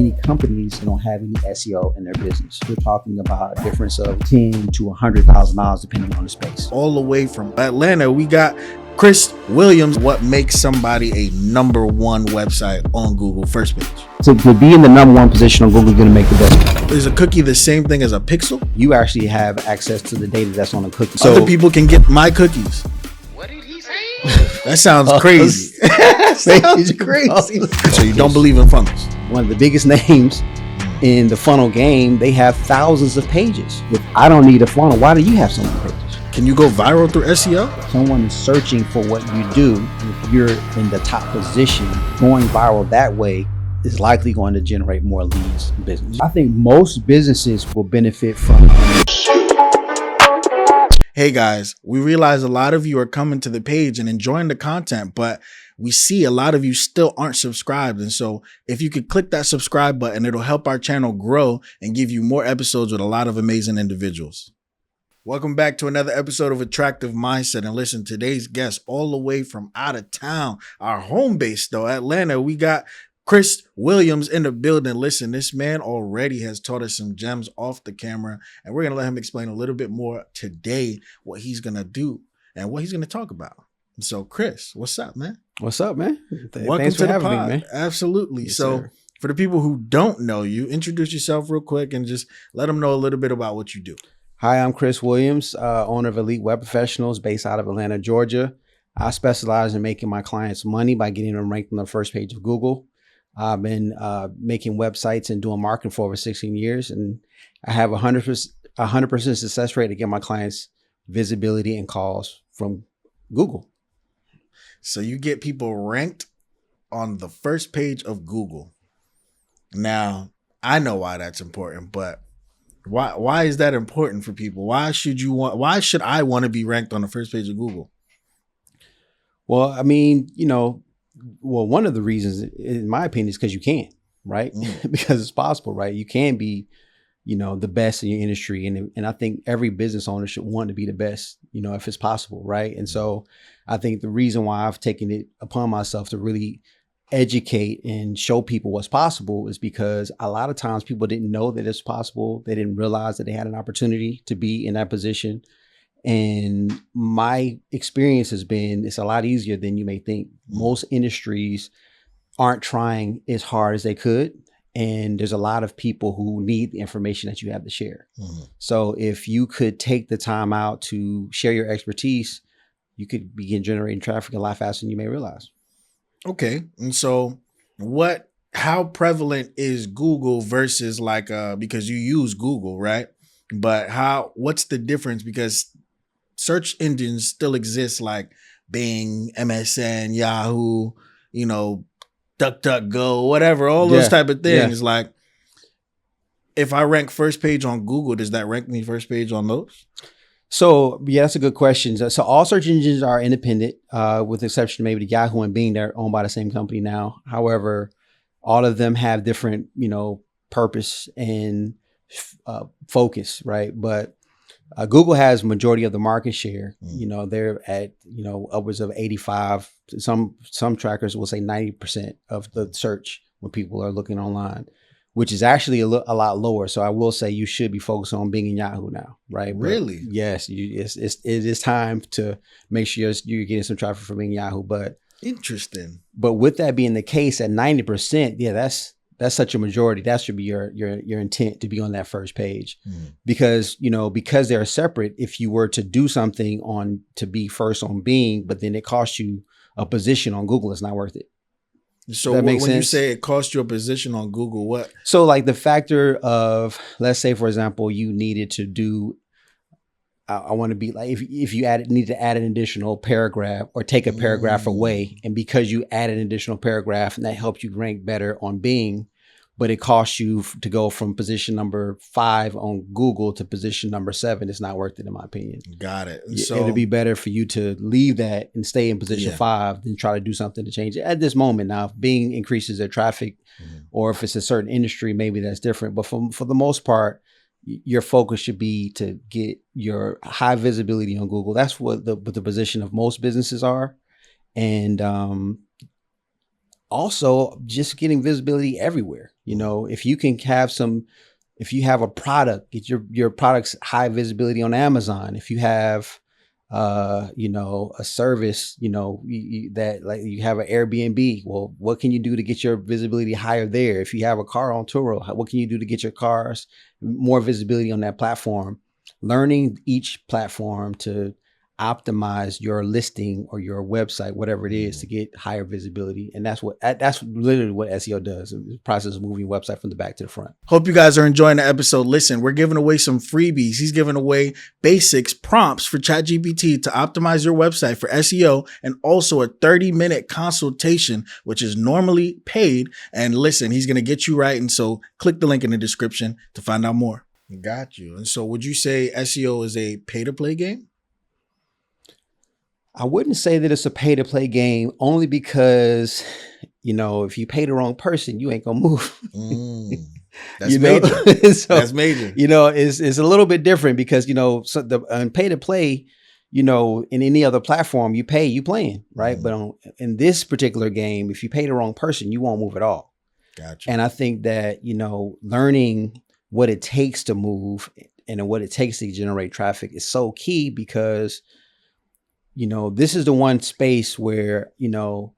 many companies don't have any SEO in their business. We're talking about a difference of $10,000 to $100,000 depending on the space. All the way from Atlanta, we got Chris Williams. What makes somebody a #1 website on Google first page? To be in the #1 position on Google, you're going to make the best. Is a cookie the same thing as a pixel? You actually have access to the data that's on a cookie. So other people can get my cookies. What did he say? That sounds crazy. Sounds crazy. So you don't believe in funnels? One of the biggest names in the funnel game, they have thousands of pages. If I don't need a funnel, why do you have so many pages? Can you go viral through SEO? Someone is searching for what you do. If you're in the top position, going viral that way is likely going to generate more leads in business. I think most businesses will benefit from. Hey guys, we realize a lot of you are coming to the page and enjoying the content, but we see a lot of you still aren't subscribed. And so if you could click that subscribe button, it'll help our channel grow and give you more episodes with a lot of amazing individuals. Welcome back to another episode of Attractive Mindset. And listen, today's guest all the way from out of town, our home base though, Atlanta, we got Chris Williams in the building. Listen, this man already has taught us some gems off the camera, and we're going to let him explain a little bit more today what he's going to do and what he's going to talk about. So Chris, what's up, man? What's up, man? Welcome Thanks to for the having pod. me, man. Absolutely. Yes, So sir. for the people who don't know you, introduce yourself real quick and just let them know a little bit about what you do. Hi, I'm Chris Williams, owner of Elite Web Professionals based out of Atlanta, Georgia. I specialize in making my clients money by getting them ranked on the first page of Google. I've been making websites and doing marketing for over 16 years, and I have 100% success rate to get my clients visibility and calls from Google. So you get people ranked on the first page of Google. Now, I know why that's important, but why is that important for people? Why should I want to be ranked on the first page of Google? Well, I mean, one of the reasons, in my opinion, is because you can, right? Because it's possible, right? You can be, the best in your industry. And I think every business owner should want to be the best, if it's possible, right? And so I think the reason why I've taken it upon myself to really educate and show people what's possible is because a lot of times people didn't know that it's possible. They didn't realize that they had an opportunity to be in that position. And my experience has been, it's a lot easier than you may think. Most industries aren't trying as hard as they could. And there's a lot of people who need the information that you have to share. Mm-hmm. So if you could take the time out to share your expertise, you could begin generating traffic a lot faster than you may realize. Okay. And so how prevalent is Google versus because you use Google, right? But what's the difference? Because search engines still exist like Bing, MSN, Yahoo, DuckDuckGo, whatever, all those type of things. Yeah. Like if I rank first page on Google, does that rank me first page on those? So yeah, that's a good question. So all search engines are independent, with the exception of maybe the Yahoo and Bing. They're owned by the same company now. However, all of them have different, purpose and focus, right? But Google has majority of the market share. They're at, upwards of 85. Some trackers will say 90% of the search when people are looking online, which is actually a lot lower. So I will say you should be focused on Bing and Yahoo now, right? Really? But yes, it is time to make sure you're getting some traffic from Bing and Yahoo. But interesting. But with that being the case, at 90%, yeah, that's such a majority. That should be your intent to be on that first page, because they're separate. If you were to do something to be first on Bing, but then it costs you a position on Google, it's not worth it. So when you say it costs you a position on Google, what? So like the factor of, let's say, for example, you needed to do, I want to be like, if you need to add an additional paragraph or take a paragraph away, and because you add an additional paragraph and that helps you rank better on Bing, but it costs you to go from position number 5 on Google to position number 7, it's not worth it, in my opinion. Got it. So it'll be better for you to leave that and stay in position 5 than try to do something to change it at this moment. Now, if Bing increases their traffic, or if it's a certain industry, maybe that's different. But for the most part, your focus should be to get your high visibility on Google. That's what the position of most businesses are. And also just getting visibility everywhere. You know, if you can have if you have a product, get your product's high visibility on Amazon. If you have, you know, a service, you know, that like you have an Airbnb, well, what can you do to get your visibility higher there? If you have a car on Turo, what can you do to get your cars more visibility on that platform? Learning each platform to optimize your listing or your website, whatever it is, to get higher visibility. And that's literally what SEO does. The process of moving your website from the back to the front. Hope you guys are enjoying the episode. Listen, we're giving away some freebies. He's giving away basics, prompts for ChatGPT to optimize your website for SEO, and also a 30-minute consultation, which is normally paid. And listen, he's going to get you right. And so click the link in the description to find out more. Got you. And so would you say SEO is a pay-to-play game? I wouldn't say that it's a pay-to-play game, only because, you know, if you pay the wrong person, you ain't gonna move. That's major. So, that's major. You know, it's a little bit different because, you know, so pay-to-play, you know, in any other platform, you playing, right? But in this particular game, if you pay the wrong person, you won't move at all. Gotcha. And I think that, you know, learning what it takes to move and what it takes to generate traffic is so key, because, you know, this is the one space where, you know,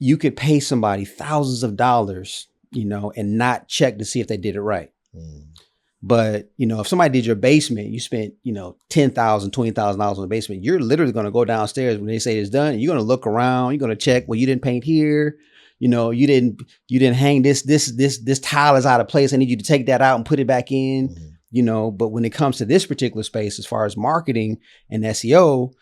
you could pay somebody thousands of dollars, you know, and not check to see if they did it right. But, you know, if somebody did your basement, you spent, you know, $10,000, $20,000 on the basement, you're literally going to go downstairs when they say it's done. And you're going to look around, you're going to check, well, you didn't paint here. You know, you didn't hang this tile is out of place. I need you to take that out and put it back in, you know. But when it comes to this particular space, as far as marketing and SEO,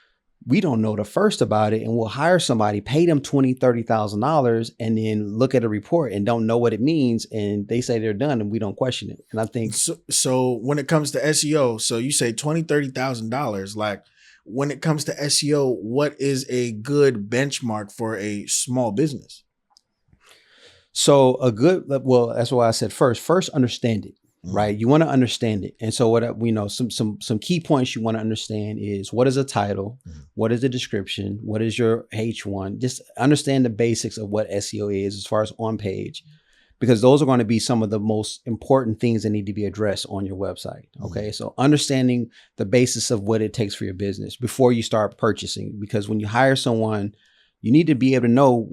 we don't know the first about it, and we'll hire somebody, pay them $20,000, $30,000, and then look at a report and don't know what it means, and they say they're done, and we don't question it. And I think so when it comes to SEO, so you say $20,000, $30,000, like when it comes to SEO, what is a good benchmark for a small business? So that's why I said first understand it. Right. You want to understand it. And so some key points you want to understand is, what is a title? What is the description? What is your H1? Just understand the basics of what SEO is as far as on page, because those are going to be some of the most important things that need to be addressed on your website. Okay. So understanding the basis of what it takes for your business before you start purchasing, because when you hire someone, you need to be able to know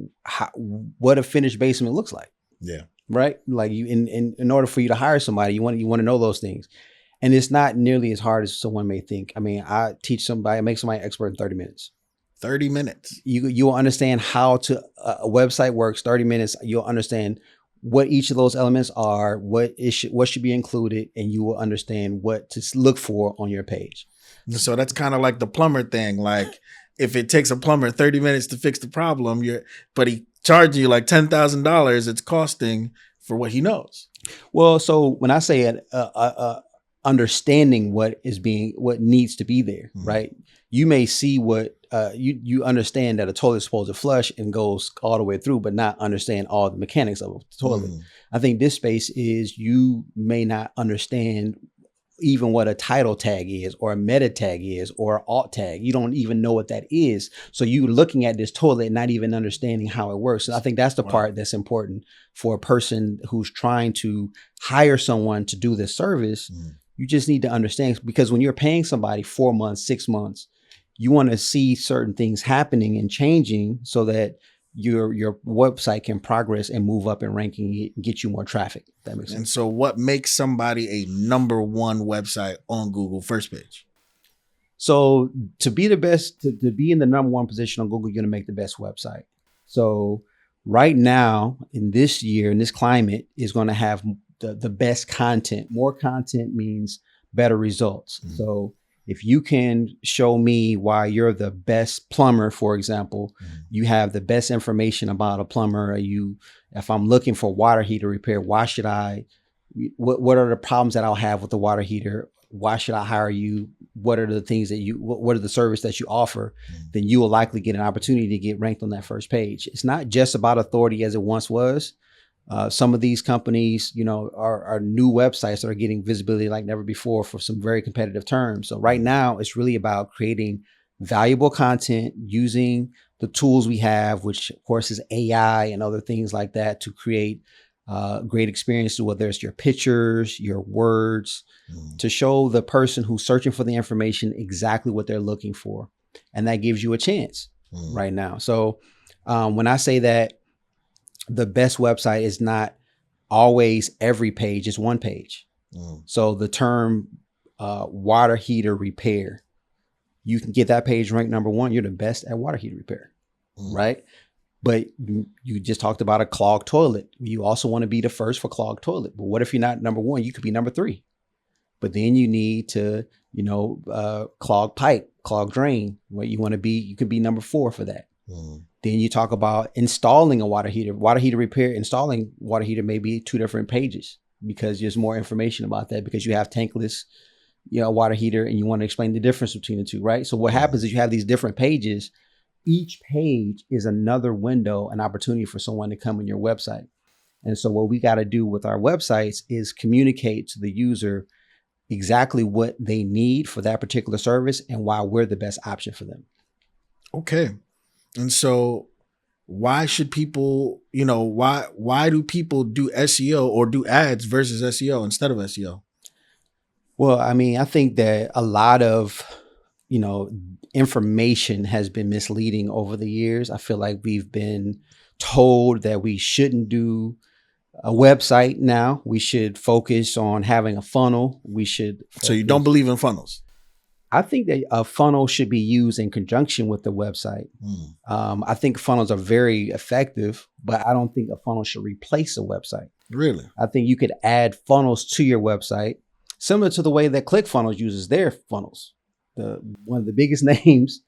what a finished basement looks like. Yeah. Right. Like in order for you to hire somebody, you want to know those things. And it's not nearly as hard as someone may think. I mean, I make somebody expert in 30 minutes. 30 minutes. You will understand how a website works. 30 minutes. You'll understand what each of those elements are, what should be included, and you will understand what to look for on your page. So that's kind of like the plumber thing. Like if it takes a plumber 30 minutes to fix the problem, but he charge you like $10,000, it's costing for what he knows. Well, so when I say understanding what needs to be there, right? You may see what you understand that a toilet is supposed to flush and goes all the way through, but not understand all the mechanics of a toilet. I think this space is, you may not understand even what a title tag is, or a meta tag is, or an alt tag. You don't even know what that is. So you looking at this toilet and not even understanding how it works. And I think that's the part that's important for a person who's trying to hire someone to do this service. You just need to understand, because when you're paying somebody 4 months, 6 months, you want to see certain things happening and changing so that your website can progress and move up in ranking and get you more traffic. That makes sense. And so what makes somebody a number one website on Google first page? So to be the best, to be in the number one position on Google, you're going to make the best website. So right now, in this year, in this climate, is going to have the best content. More content means better results. So if you can show me why you're the best plumber, for example, you have the best information about a plumber. If I'm looking for water heater repair, what are the problems that I'll have with the water heater? Why should I hire you? What are the things what are the service that you offer? Then you will likely get an opportunity to get ranked on that first page. It's not just about authority as it once was. Some of these companies, are new websites that are getting visibility like never before for some very competitive terms. So right now, it's really about creating valuable content, using the tools we have, which of course is AI and other things like that, to create great experiences, whether it's your pictures, your words, to show the person who's searching for the information exactly what they're looking for. And that gives you a chance right now. So when I say that the best website is not always every page, it's one page. So the term water heater repair, you can get that page ranked number one. You're the best at water heater repair, right? But you just talked about a clogged toilet. You also want to be the first for clogged toilet. But what if you're not number one? You could be number three. But then you need to, clog pipe, clog drain. What you want to be, you could be number 4 for that. Then you talk about installing a water heater repair. Installing water heater may be 2 different pages because there's more information about that, because you have tankless, water heater, and you want to explain the difference between the two, right? So what happens is you have these different pages. Each page is another window, an opportunity for someone to come on your website. And so what we got to do with our websites is communicate to the user exactly what they need for that particular service and why we're the best option for them. Okay. And so why should people, why do people do SEO or do ads versus SEO instead of SEO? Well, I mean, I think that a lot of, information has been misleading over the years. I feel like we've been told that we shouldn't do a website now. We should focus on having a funnel. So you don't believe in funnels? I think that a funnel should be used in conjunction with the website. I think funnels are very effective, but I don't think a funnel should replace a website. Really? I think you could add funnels to your website, similar to the way that ClickFunnels uses their funnels. One of the biggest names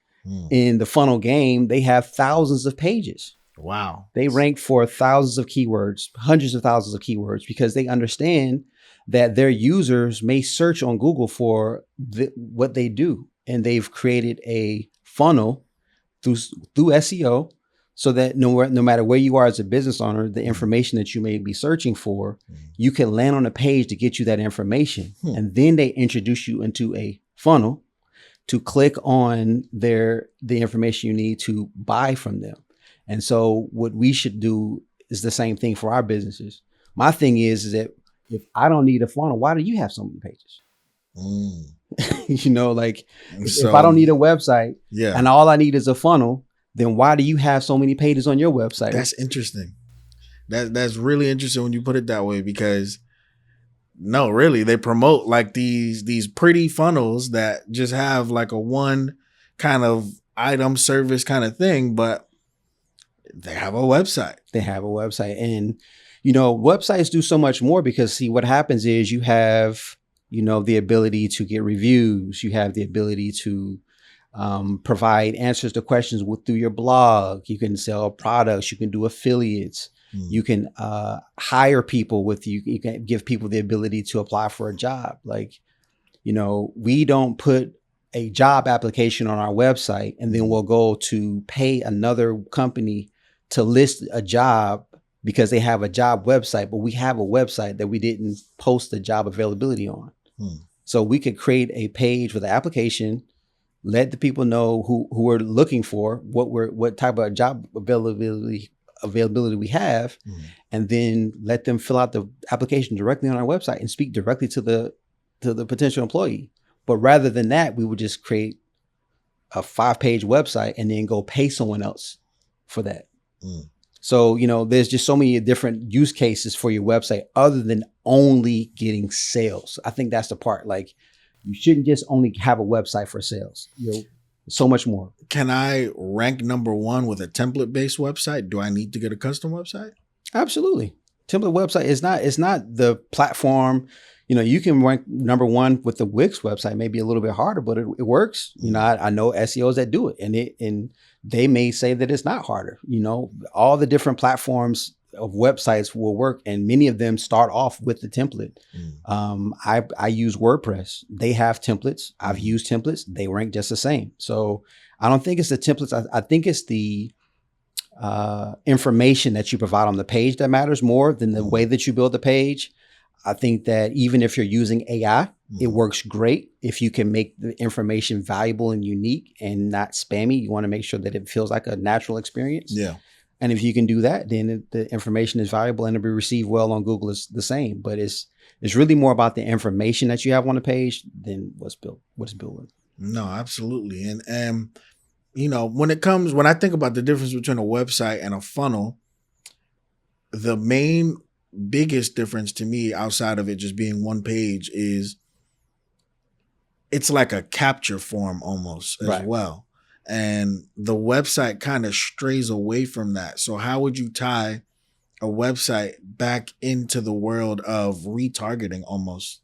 in the funnel game, they have thousands of pages. Wow. They rank for thousands of keywords, hundreds of thousands of keywords, because they understand that their users may search on Google for what they do. And they've created a funnel through SEO so that no matter where you are as a business owner, the information that you may be searching for, you can land on a page to get you that information. And then they introduce you into a funnel to click on the information you need to buy from them. And so what we should do is the same thing for our businesses. My thing is that if I don't need a funnel, why do you have so many pages? If I don't need a website and all I need is a funnel, then why do you have so many pages on your website? That's interesting. That's really interesting when you put it that way, because no, really, they promote like these pretty funnels that just have like a one kind of item service kind of thing, but they have a website. They have a website. And, websites do so much more, because see, what happens is you have, the ability to get reviews. You have the ability to provide answers to questions through your blog. You can sell products. You can do affiliates. You can hire people you can give people the ability to apply for a job. We don't put a job application on our website and then we'll go to pay another company to list a job because they have a job website, but we have a website that we didn't post the job availability on. So we could create a page with an application, let the people know who we're looking for, what type of job availability we have, and then let them fill out the application directly on our website and speak directly to the potential employee. But rather than that, we would just create a 5-page website and then go pay someone else for that. So, there's just so many different use cases for your website other than only getting sales. I think that's the part. You shouldn't just only have a website for sales. So much more. Can I rank number 1 with a template-based website? Do I need to get a custom website? Absolutely. Template website it's not the platform. You can rank number 1 with the Wix website, maybe a little bit harder, but it works. I know SEOs that do it, and they may say that it's not harder. All the different platforms of websites will work, and many of them start off with the template. I use WordPress. They have templates. I've used templates. They rank just the same. So I don't think it's the templates. I think it's the information that you provide on the page that matters more than the way that you build the page. I think that even if you're using AI, it works great if you can make the information valuable and unique and not spammy. You want to make sure that it feels like a natural experience. Yeah. And if you can do that, then the information is valuable and it'll be received well on Google is the same. But it's really more about the information that you have on the page than what's built with. No, absolutely. And you know, when I think about the difference between a website and a funnel, the main biggest difference to me outside of it just being one page is it's like a capture form almost as well. And the website kind of strays away from that. So how would you tie a website back into the world of retargeting almost?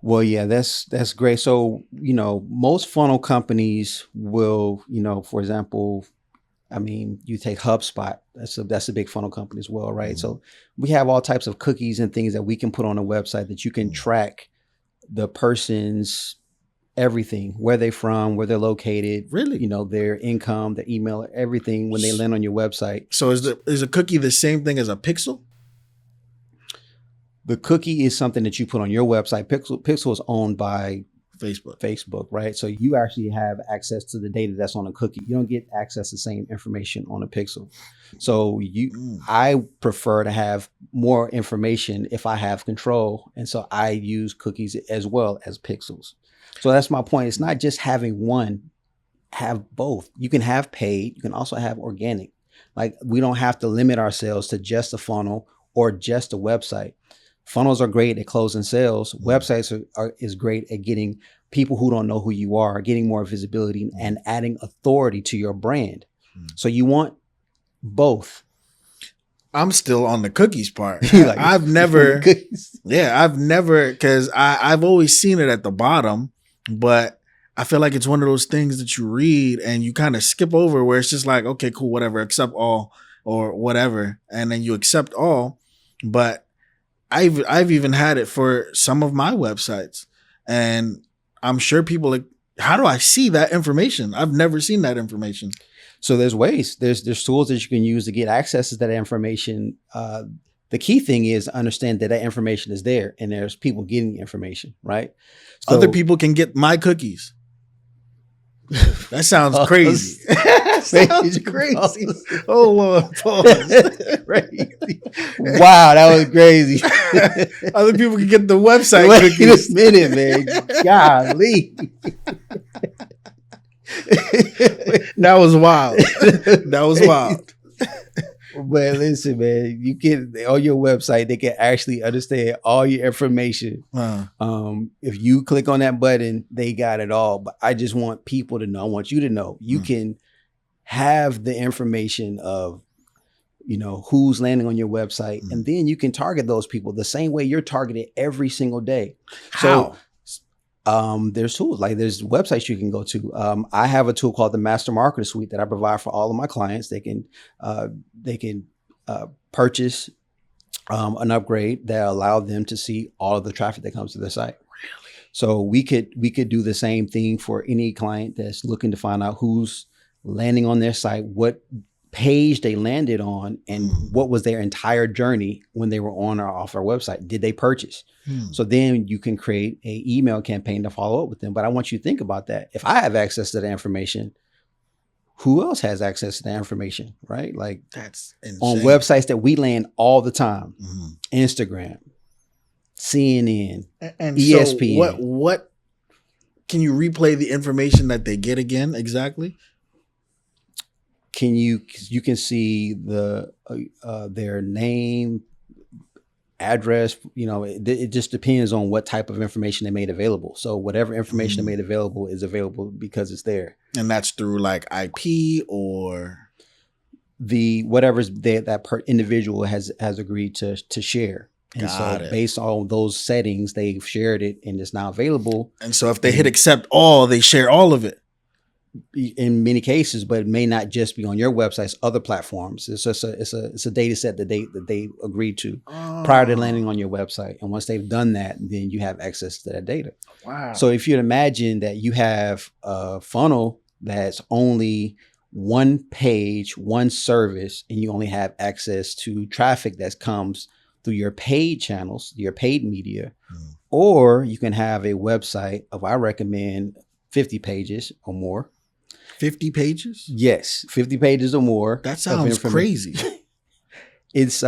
Well, yeah, that's great. So, most funnel companies will, for example, I mean, you take HubSpot. That's a big funnel company as well, right? So we have all types of cookies and things that we can put on a website that you can track the person's everything, where they're from, where they're located, really, their income, their email, everything when they land on your website. So is a cookie the same thing as a pixel? The cookie is something that you put on your website. Pixel is owned by Facebook, right? So you actually have access to the data that's on a cookie. You don't get access to the same information on a pixel. So I prefer to have more information if I have control. And so I use cookies as well as pixels. So that's my point. It's not just having one, have both. You can have paid. You can also have organic. Like we don't have to limit ourselves to just a funnel or just a website. Funnels are great at closing sales. Websites is great at getting people who don't know who you are, getting more visibility and adding authority to your brand. So you want both. I'm still on the cookies part. I've never, because I've always seen it at the bottom, but I feel like it's one of those things that you read and you kind of skip over where it's just like, okay, cool, whatever, accept all or whatever. And then you accept all, but I've even had it for some of my websites, and I'm sure people like, how do I see that information? I've never seen that information. So there's ways, there's tools that you can use to get access to that information. The key thing is to understand that information is there and there's people getting the information, right? So, other people can get my cookies. That sounds crazy. Sounds crazy. Oh Lord, pause. Crazy. Wow, that was crazy. Other people can get the website Wait cookies. a minute, man. Golly. That was wild. That was wild. But listen, man, you can on your website, they can actually understand all your information. If you click on that button, they got it all. But I just want people to know. I want you to know you can have the information of, who's landing on your website, and then you can target those people the same way you're targeted every single day. How? So there's tools, like there's websites you can go to. I have a tool called the Master Marketer Suite that I provide for all of my clients. They can purchase an upgrade that allow them to see all of the traffic that comes to their site. Really? So we could do the same thing for any client that's looking to find out who's landing on their site, what page they landed on, and what was their entire journey when they were on or off our website. Did they purchase? So then you can create a email campaign to follow up with them. But I want you to think about that. If I have access to the information, who else has access to that information, right? Like that's insane. On websites that we land all the time, Instagram, CNN, and ESPN. So what can you replay the information that they get again exactly? You can see their name, address. It just depends on what type of information they made available. So whatever information they made available is available because it's there. And that's through like IP or whatever's that individual has agreed to share. And so based on those settings, they've shared it and it's now available. And so if they hit accept all, they share all of it. In many cases, but it may not just be on your websites, other platforms. It's just it's a data set that they agreed to prior to landing on your website. And once they've done that, then you have access to that data. Wow. So if you'd imagine that you have a funnel that's only one page, one service, and you only have access to traffic that comes through your paid channels, your paid media, or you can have a website of, I recommend 50 pages or more. 50 pages? Yes, 50 pages or more. That sounds crazy. It's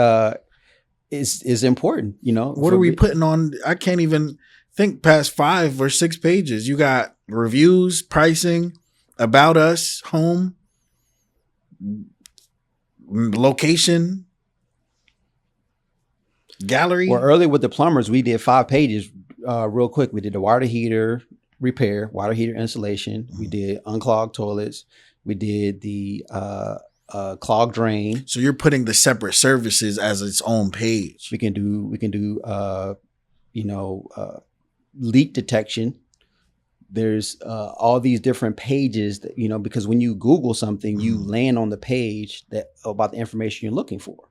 important, you know. What are we putting on? I can't even think past 5 or 6 pages. You got reviews, pricing, about us, home, location, gallery. Well, earlier with the plumbers, we did 5 pages real quick. We did the water heater repair, water heater installation. We did unclogged toilets. We did the clogged drain. So you're putting the separate services as its own page. We can do leak detection. There's all these different pages that, you know, because when you Google something, you land on the page that about the information you're looking for.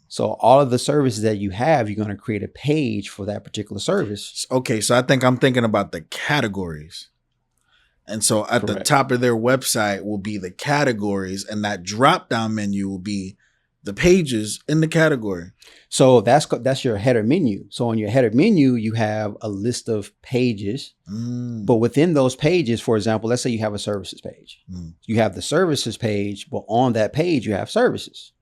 So all of the services that you have, you're going to create a page for that particular service. Okay, so I think I'm thinking about the categories. And so at the top of their website will be the categories, and that drop-down menu will be the pages in the category. So that's your header menu. So on your header menu, you have a list of pages, but within those pages, for example, let's say you have a services page. You have the services page, but on that page, you have services.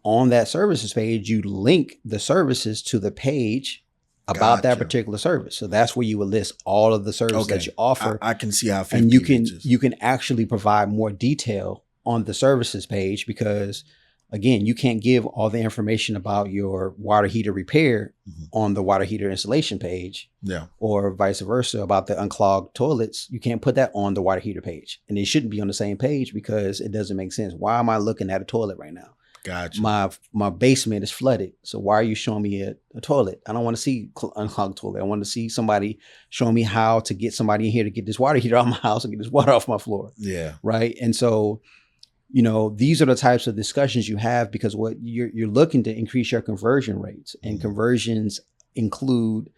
On that services page, you link the services to the page about that particular service. So that's where you would list all of the services that you offer. I can see how 50 and pages. you can actually provide more detail on the services page, because again, you can't give all the information about your water heater repair on the water heater installation page, or vice versa about the unclogged toilets. You can't put that on the water heater page, and it shouldn't be on the same page because it doesn't make sense. Why am I looking at a toilet right now? Gotcha. My basement is flooded. So why are you showing me a toilet? I don't want to see unclogged toilet. I want to see somebody showing me how to get somebody in here to get this water heater out of my house and get this water off my floor. Yeah. Right. And so, you know, these are the types of discussions you have, because what you're looking to increase your conversion rates, and conversions include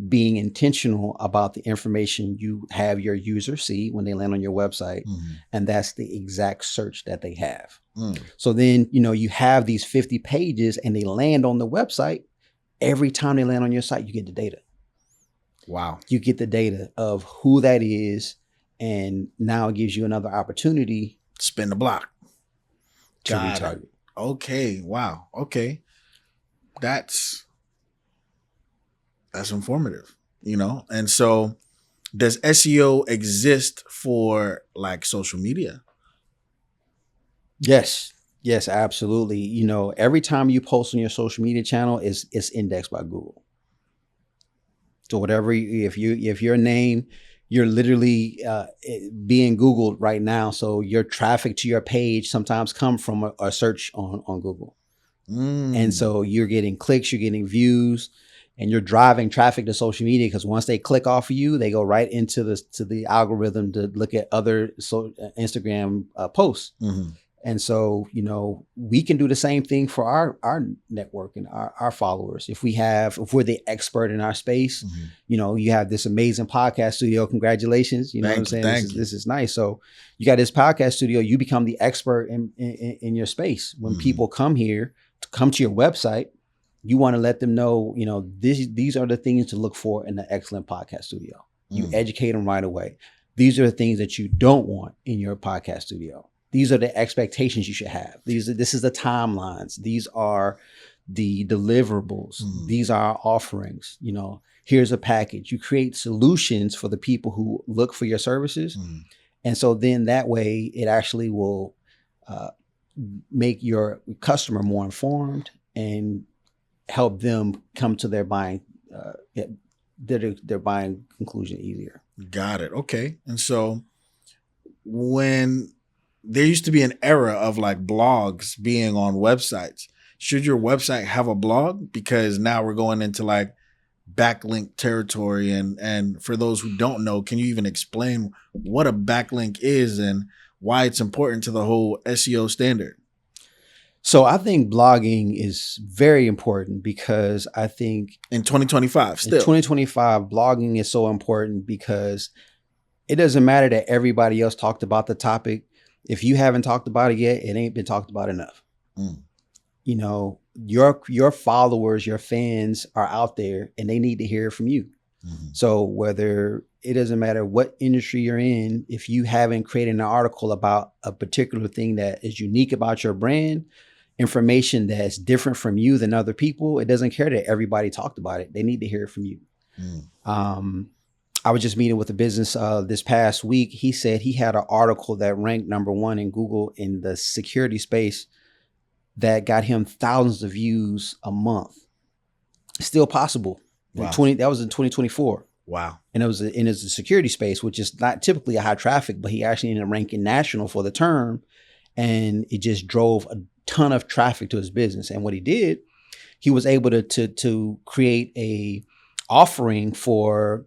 being intentional about the information you have your users see when they land on your website. And that's the exact search that they have. So then, you know, you have these 50 pages and they land on the website. Every time they land on your site, you get the data. Wow. You get the data of who that is. And now it gives you another opportunity. Spin the block. To retarget. Okay. Wow. Okay. That's informative, you know? And so does SEO exist for like social media? Yes. Yes, absolutely. You know, every time you post on your social media channel it's indexed by Google. So whatever, if your name, you're literally being Googled right now. So your traffic to your page sometimes come from a search on Google. And so you're getting clicks, you're getting views, and you're driving traffic to social media, because once they click off of you, they go right into the algorithm to look at other Instagram posts. And so, you know, we can do the same thing for our network and our followers. If we're the expert in our space, you know, you have this amazing podcast studio. Congratulations. You know what I'm saying? This is nice. So you got this podcast studio, you become the expert in your space. When people come here, come to your website, you want to let them know, you know, these are the things to look for in an excellent podcast studio. You educate them right away. These are the things that you don't want in your podcast studio. These are the expectations you should have. This is the timelines. These are the deliverables. These are our offerings. You know, here's a package. You create solutions for the people who look for your services. And so then that way it actually will make your customer more informed and help them come to their buying conclusion easier. Got it. Okay. And so when there used to be an era of like blogs being on websites, should your website have a blog? Because now we're going into like backlink territory. And for those who don't know, can you even explain what a backlink is and why it's important to the whole SEO standard? So I think blogging is very important, because I think in 2025, still. In 2025, blogging is so important because it doesn't matter that everybody else talked about the topic. If you haven't talked about it yet, it ain't been talked about enough. You know, your followers, your fans are out there and they need to hear from you. So whether it doesn't matter what industry you're in, if you haven't created an article about a particular thing that is unique about your brand, information that's different from you than other people, it doesn't care that everybody talked about it. They need to hear it from you. I was just meeting with a business this past week. He said he had an article that ranked number 1 in Google in the security space that got him thousands of views a month. Still possible. Wow. That was in 2024. Wow. And it was in the security space, which is not typically a high traffic, but he actually ended up ranking national for the term. And it just drove a ton of traffic to his business. And what he did, he was able to create a offering for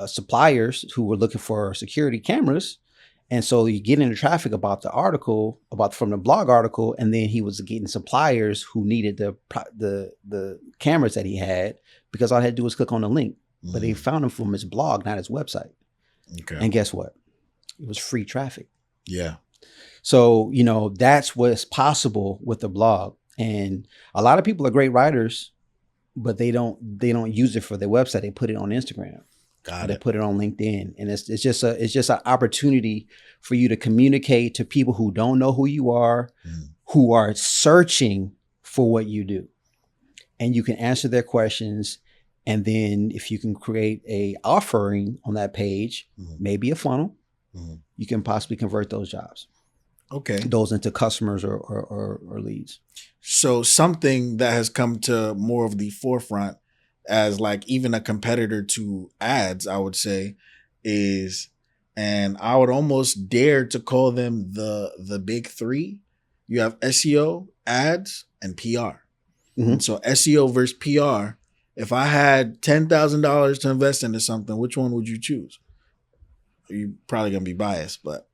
suppliers who were looking for security cameras. And so you get into traffic about the article, from the blog article, and then he was getting suppliers who needed the cameras that he had, because all I had to do was click on the link. But they found him from his blog, not his website. Okay. And guess what? It was free traffic. Yeah. So, that's what's possible with the blog. And a lot of people are great writers, but they don't use it for their website. They put it on Instagram. They put it on LinkedIn. And it's just an opportunity for you to communicate to people who don't know who you are, who are searching for what you do. And you can answer their questions. And then if you can create a offering on that page, maybe a funnel, you can possibly convert those jobs. Okay. Those into customers or leads. So something that has come to more of the forefront as like even a competitor to ads, I would say, is, and I would almost dare to call them the big 3. You have SEO, ads, and PR. And so SEO versus PR. If I had $10,000 to invest into something, which one would you choose? You're probably gonna be biased, but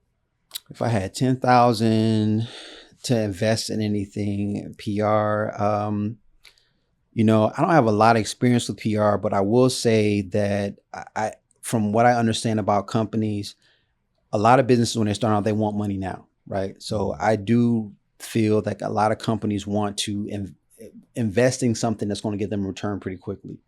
if I had 10,000 to invest in anything, PR, I don't have a lot of experience with PR, but I will say that I from what I understand about companies, a lot of businesses when they start out, they want money now, right? So I do feel like a lot of companies want to investing something that's going to get them a return pretty quickly.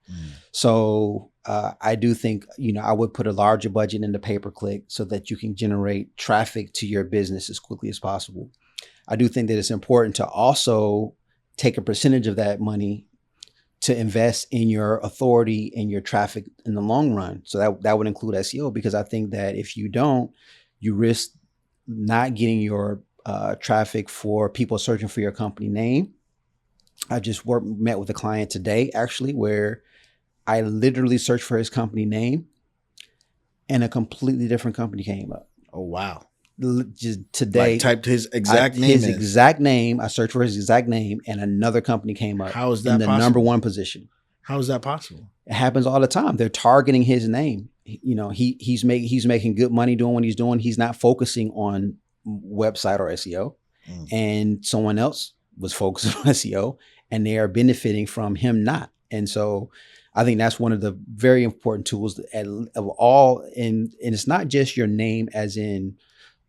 So I do think, I would put a larger budget into pay-per-click so that you can generate traffic to your business as quickly as possible. I do think that it's important to also take a percentage of that money to invest in your authority and your traffic in the long run. So that would include SEO, because I think that if you don't, you risk not getting your traffic for people searching for your company name. I just met with a client today, actually, where I literally searched for his company name and a completely different company came up. Oh, wow. Just today. Like typed his exact name. Exact name. I searched for his exact name and another company came up. How is that in the possible? number 1 position. How is that possible? It happens all the time. They're targeting his name. He's making good money doing what he's doing. He's not focusing on website or SEO. And someone else was focused on SEO and they are benefiting from him not. And so I think that's one of the very important tools of all. And it's not just your name as in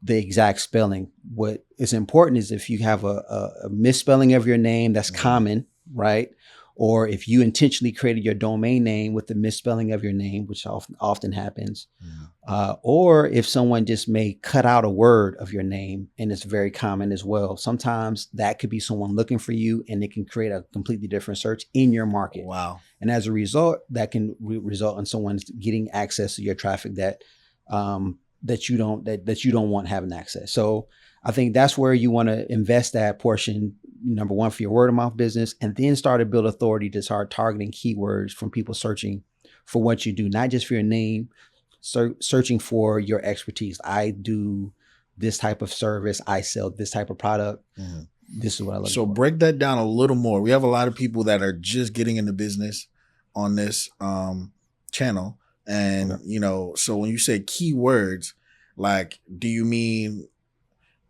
the exact spelling. What is important is if you have a misspelling of your name, that's common, right? Or if you intentionally created your domain name with the misspelling of your name, which often happens, or if someone just may cut out a word of your name, and it's very common as well. Sometimes that could be someone looking for you and it can create a completely different search in your market. Wow. And as a result, that can result in someone getting access to your traffic that you don't want having access. So I think that's where you want to invest that portion, number 1, for your word of mouth business, and then start to build authority to start targeting keywords from people searching for what you do, not just for your name, searching for your expertise. I do this type of service. I sell this type of product. This is what I look for. So break that down a little more. We have a lot of people that are just getting into business on this channel. And, so when you say keywords, like, do you mean,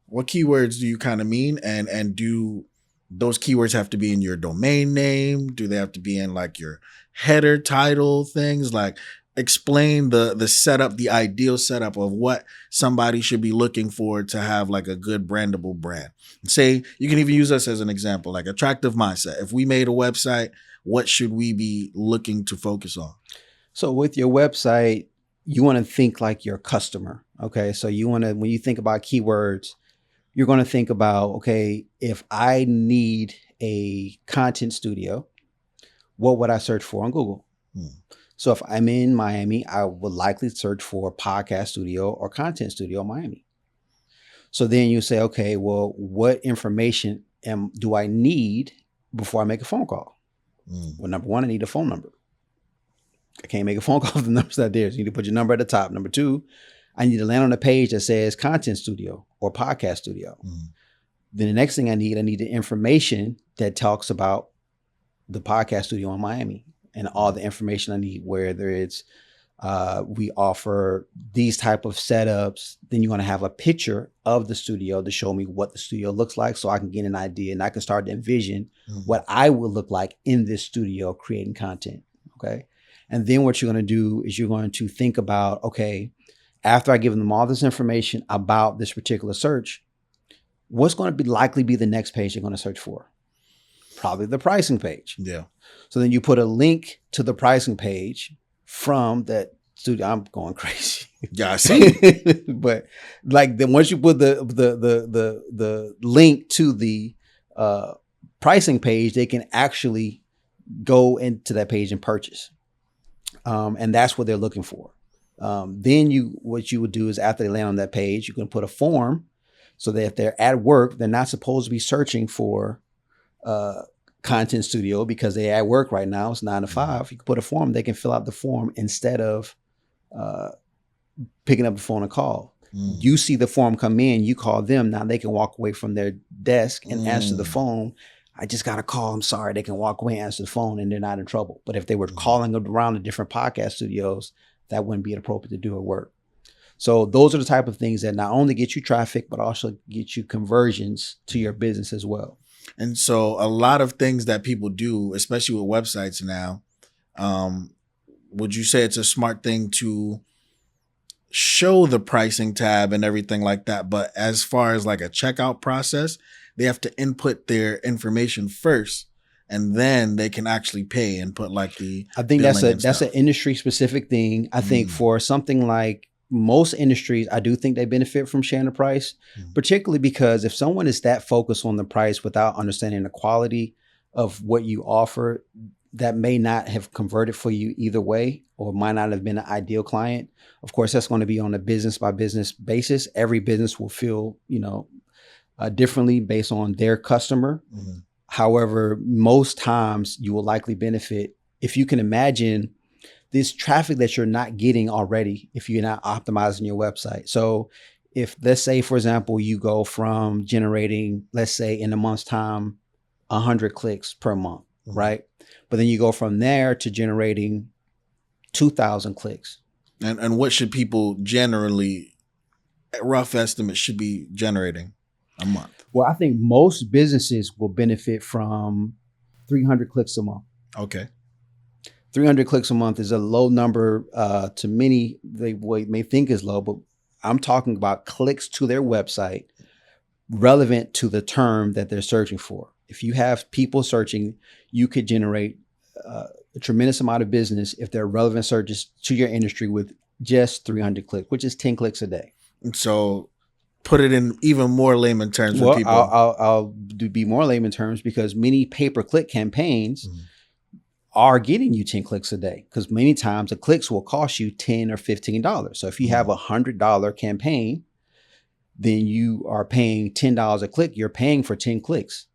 what keywords do you kind of mean? And do those keywords have to be in your domain name? Do they have to be in like your header title things? Like, explain the setup, the ideal setup of what somebody should be looking for to have like a good brandable brand. Say, you can even use us as an example, like attractive mindset. If we made a website, what should we be looking to focus on? So with your website, you want to think like your customer. Okay. So you want to, when you think about keywords, you're going to think about, okay, if I need a content studio, what would I search for on Google? So if I'm in Miami, I would likely search for podcast studio or content studio Miami. So then you say, okay, well, what information do I need before I make a phone call? Well, number one, I need a phone number. I can't make a phone call if the number's not there. So you need to put your number at the top. Number two, I need to land on a page that says content studio or podcast studio. Then the next thing I need the information that talks about the podcast studio in Miami and all the information I need, whether it's we offer these type of setups. Then you're going to have a picture of the studio to show me what the studio looks like so I can get an idea and I can start to envision what I would look like in this studio creating content. Okay. And then what you're going to do is you're going to think about, okay, after I give them all this information about this particular search, what's going to likely be the next page they're going to search for? Probably the pricing page. Yeah. So then you put a link to the pricing page from that studio. I'm going crazy. Yeah, I see. But like then once you put the link to the pricing page, they can actually go into that page and purchase. And that's what they're looking for. Then what you would do is after they land on that page, you can put a form so that if they're at work, they're not supposed to be searching for content studio because they're at work right now. It's 9 to 5. You can put a form. They can fill out the form instead of picking up the phone and call. You see the form come in, you call them. Now they can walk away from their desk and answer the phone. I just got a call. I'm sorry. They can walk away and answer the phone and they're not in trouble. But if they were calling around the different podcast studios, that wouldn't be appropriate to do at work. So those are the type of things that not only get you traffic, but also get you conversions to your business as well. And so a lot of things that people do, especially with websites now, would you say it's a smart thing to show the pricing tab and everything like that? But as far as like a checkout process, they have to input their information first and then they can actually pay and put like the I think that's an industry specific thing. I think for something like most industries, I do think they benefit from sharing the price, particularly because if someone is that focused on the price without understanding the quality of what you offer, that may not have converted for you either way, or might not have been an ideal client. Of course, that's going to be on a business by business basis. Every business will feel, differently based on their customer. However, most times you will likely benefit if you can imagine this traffic that you're not getting already if you're not optimizing your website. So if, let's say, for example, you go from generating, let's say in a month's time, 100 clicks per month, right? But then you go from there to generating 2,000 clicks. And what should people generally, rough estimate, should be generating a month? Well, I think most businesses will benefit from 300 clicks a month. Okay. 300 clicks a month is a low number to many. They may think is low, but I'm talking about clicks to their website relevant to the term that they're searching for. If you have people searching, you could generate a tremendous amount of business if they're relevant searches to your industry with just 300 clicks, which is 10 clicks a day. And so put it in even more layman terms for people. I'll be more layman terms because many pay-per-click campaigns are getting you 10 clicks a day, because many times the clicks will cost you $10 or $15. So if you have $100 campaign, then you are paying $10 a click. You're paying for 10 clicks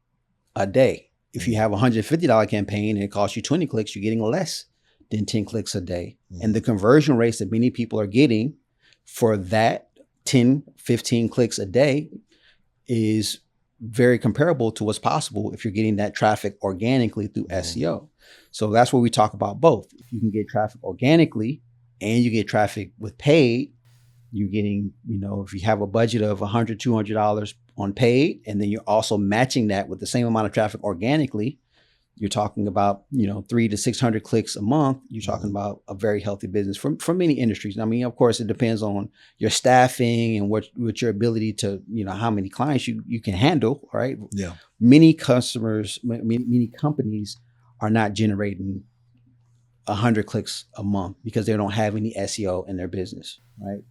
a day. If you have a $150 campaign and it costs you 20 clicks, you're getting less than 10 clicks a day. And the conversion rates that many people are getting for that 10, 15 clicks a day is very comparable to what's possible if you're getting that traffic organically through SEO. So that's where we talk about both. If you can get traffic organically and you get traffic with paid, you're getting, if you have a budget of $100, $200 on paid, and then you're also matching that with the same amount of traffic organically, you're talking about, 300 to 600 clicks a month. You're talking about a very healthy business from many industries. I mean, of course, it depends on your staffing and what your ability to, how many clients you can handle. Right. Yeah. Many customers, many companies are not generating 100 clicks a month because they don't have any SEO in their business. Right.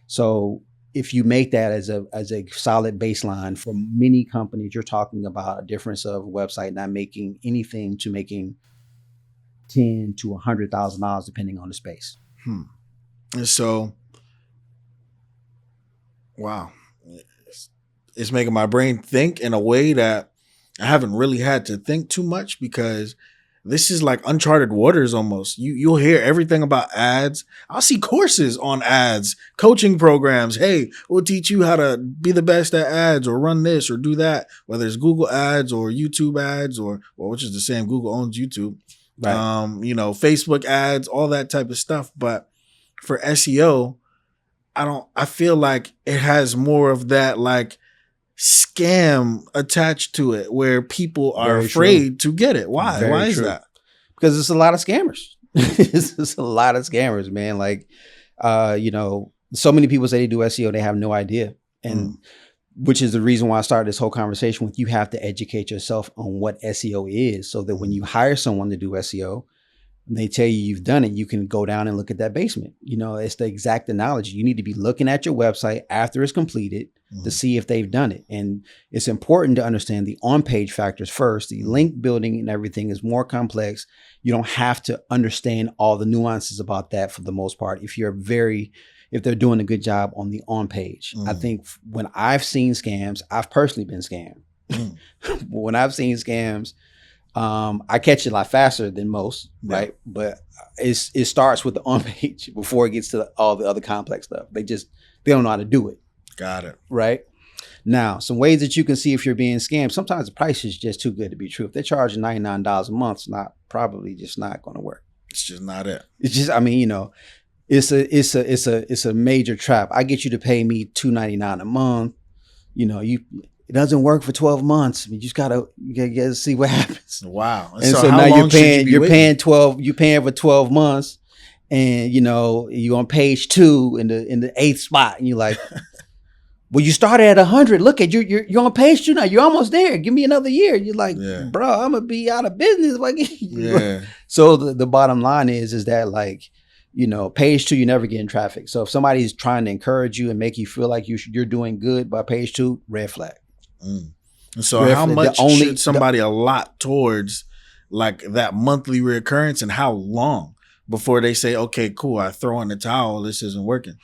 So if you make that as a solid baseline for many companies, you're talking about a difference of a website not making anything to making $10,000 to $100,000 depending on the space. And so, wow, it's making my brain think in a way that I haven't really had to think too much, because this is like uncharted waters almost. You'll hear everything about ads. I'll see courses on ads, coaching programs. Hey, we'll teach you how to be the best at ads or run this or do that, whether it's Google ads or YouTube ads or which is the same. Google owns YouTube. Right. Facebook ads, all that type of stuff. But for SEO, I feel like it has more of that like scam attached to it where people are afraid to get it. Why? Why is that? Because it's a lot of scammers. It's just a lot of scammers, man. Like, so many people say they do SEO, they have no idea. And which is the reason why I started this whole conversation with, you have to educate yourself on what SEO is, so that when you hire someone to do SEO, and they tell you you've done it, you can go down and look at that basement. It's the exact analogy. You need to be looking at your website after it's completed to see if they've done it. And it's important to understand the on-page factors first. The link building and everything is more complex. You don't have to understand all the nuances about that for the most part if they're doing a good job on the on-page. I think when I've seen scams, I've personally been scammed. When I've seen scams, I catch it a lot faster than most, right? But it starts with the on page before it gets to all the other complex stuff. They don't know how to do it. Got it. Right. Now, some ways that you can see if you're being scammed. Sometimes the price is just too good to be true. If they're charging $99 a month, it's probably just not going to work. It's just not it. It's just, it's a major trap. I get you to pay me $2.99 a month. It doesn't work for 12 months. You just gotta see what happens. Wow. And so now you're paying for 12 months, and you're on page 2 in the 8th spot, and you're like, well, you started at 100. Look at you're on page 2 now. You're almost there. Give me another year. You're like, bro, I'm gonna be out of business. So the bottom line is that, like, page 2, you're never getting traffic. So if somebody's trying to encourage you and make you feel like you're doing good by page 2, red flag. And so how much should somebody allot towards like that monthly reoccurrence, and how long before they say, okay, cool, I throw in the towel, this isn't working?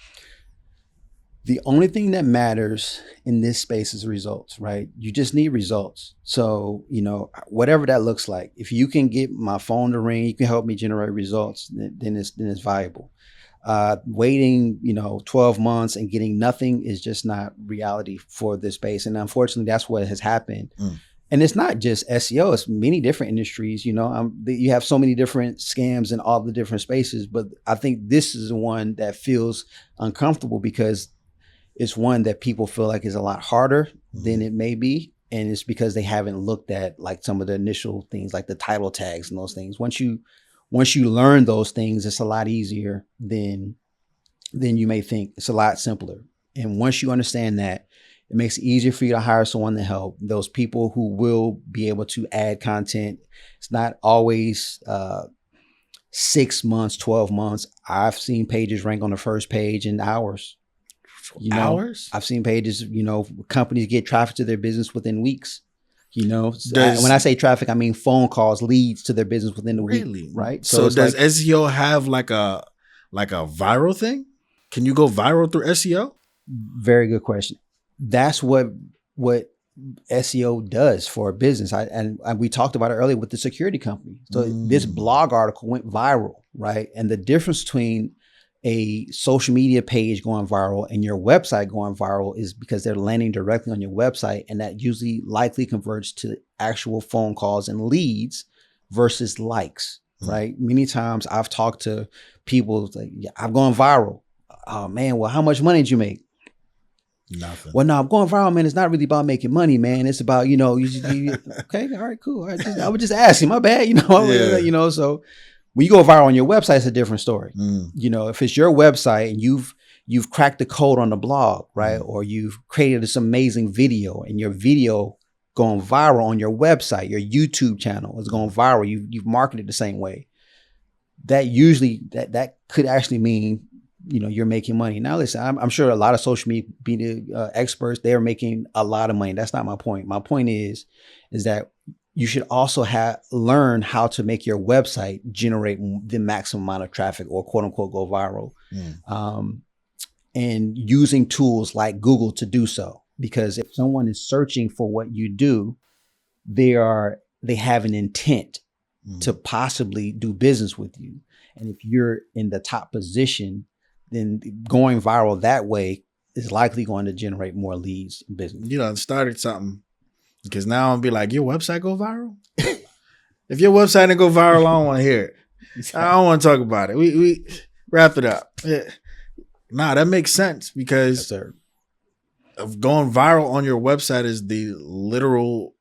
The only thing that matters in this space is results, right? You just need results. So, whatever that looks like, if you can get my phone to ring, you can help me generate results, then it's valuable. Waiting, 12 months and getting nothing is just not reality for this space. And unfortunately, that's what has happened. And it's not just SEO, it's many different industries. You have so many different scams in all the different spaces, but I think this is the one that feels uncomfortable because it's one that people feel like is a lot harder than it may be. And it's because they haven't looked at like some of the initial things like the title tags and those things. Once you learn those things, it's a lot easier than you may think. It's a lot simpler. And once you understand that, it makes it easier for you to hire someone to help. Those people who will be able to add content. It's not always 6 months, 12 months. I've seen pages rank on the first page in hours. Hours? I've seen pages, companies get traffic to their business within weeks. When I say traffic, I mean phone calls, leads to their business within the week, right? So does SEO have like a viral thing? Can you go viral through SEO? Very good question. That's what SEO does for a business. And we talked about it earlier with the security company. So this blog article went viral, right? And the difference between a social media page going viral and your website going viral is because they're landing directly on your website, and that usually likely converts to actual phone calls and leads versus likes, right? Many times I've talked to people like, I've gone viral. Oh man, well, how much money did you make? Nothing. Well, no, I'm going viral, man. It's not really about making money, man. It's about, okay, all right, cool. I would just ask him, my bad, Yeah. so when you go viral on your website, it's a different story. Mm. If it's your website and you've cracked the code on the blog, right? Or you've created this amazing video and your video going viral on your website, your YouTube channel is going viral. You've marketed the same way. That usually that could actually mean, you're making money. Now, listen, I'm sure a lot of social media experts, they are making a lot of money. That's not my point. My point is that you should also learn how to make your website generate the maximum amount of traffic, or quote unquote go viral, and using tools like Google to do so. Because if someone is searching for what you do, they have an intent to possibly do business with you. And if you're in the top position, then going viral that way is likely going to generate more leads and business. You done started something, because now I'm be like, your website go viral? If your website didn't go viral, I don't want to hear it. I don't want to talk about it. We wrap it up. Nah, that makes sense, because of going viral on your website is the literal.